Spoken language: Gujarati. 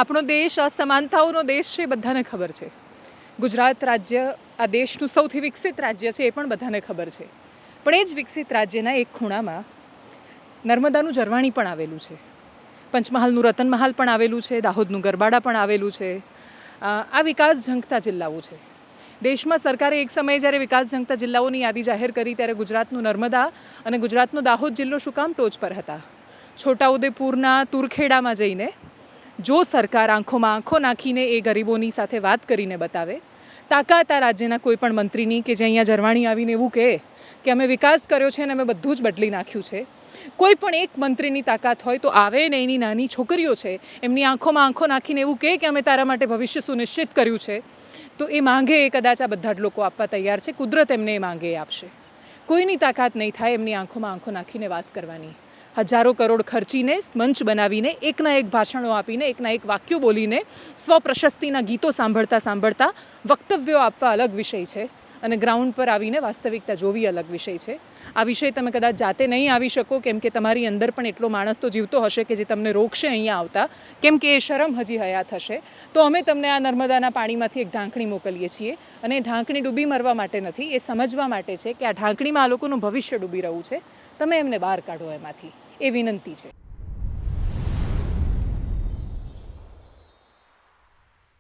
આપણો દેશ અસમાનતાઓનો દેશ છે, બધાને ખબર છે. ગુજરાત રાજ્ય આ દેશનું સૌથી વિકસિત રાજ્ય છે, એ પણ બધાને ખબર છે. પણ એ જ વિકસિત રાજ્યના એક ખૂણામાં નર્મદાનું ઝરવાણી પણ આવેલું છે, પંચમહાલનું રતનમહાલ પણ આવેલું છે, દાહોદનું ગરબાડા પણ આવેલું છે. આ વિકાસ ઝંખતા જિલ્લાઓ છે. દેશમાં સરકારે એક સમયે જ્યારે વિકાસ ઝંખતા જિલ્લાઓની યાદી જાહેર કરી ત્યારે ગુજરાતનું નર્મદા અને ગુજરાતનો દાહોદ જિલ્લો શું કામ ટોચ પર હતા? છોટાઉદેપુરના તુરખેડામાં જઈને જો સરકાર આંખોમાં આંખો નાખીને એ ગરીબોની સાથે વાત કરીને બતાવે, તાકાત આ રાજ્યના કોઈ પણ મંત્રીની કે જે અહીંયા ઝરવાણી આવીને એવું કહે કે અમે વિકાસ કર્યો છે અને અમે બધું જ બદલી નાખ્યું છે, કોઈ પણ એક મંત્રીની તાકાત હોય તો આવે ને એની નાની છોકરીઓ છે એમની આંખોમાં આંખો નાખીને એવું કહે કે અમે તારા માટે ભવિષ્ય સુનિશ્ચિત કર્યું છે, તો એ માંગે એ કદાચ આ બધા જ લોકો આપવા તૈયાર છે. કુદરત એમને એ માંગે એ આપશે. કોઈની તાકાત નહીં થાય એમની આંખોમાં આંખો નાખીને વાત કરવાની. હજારો કરોડ ખર્ચીને મંચ બનાવીને એકના એક ભાષણો આપીને એકના એક વાક્યો બોલીને સ્વપ્રશસ્તિના ગીતો સાંભળતા સાંભળતા વક્તવ્યો આપવા અલગ વિષય છે અને ગ્રાઉન્ડ પર આવીને વાસ્તવિકતા જોવી અલગ વિષય છે. આ વિષય તમે કદાચ જાતે નહીં આવી શકો કેમ કે તમારી અંદર પણ એટલો માણસ તો જીવતો હશે કે જે તમને રોકશે અહીંયા આવતા, કેમ કે એ શરમ હજી હયાત હશે. તો અમે તમને આ નર્મદાના પાણીમાંથી એક ઢાંકણી મોકલીએ છીએ અને એ ઢાંકણી ડૂબી મરવા માટે નથી, એ સમજવા માટે છે કે આ ઢાંકણીમાં આ લોકોનું ભવિષ્ય ડૂબી રહ્યું છે. તમે એમને બહાર કાઢો એમાંથી, એ વિનંતી છે.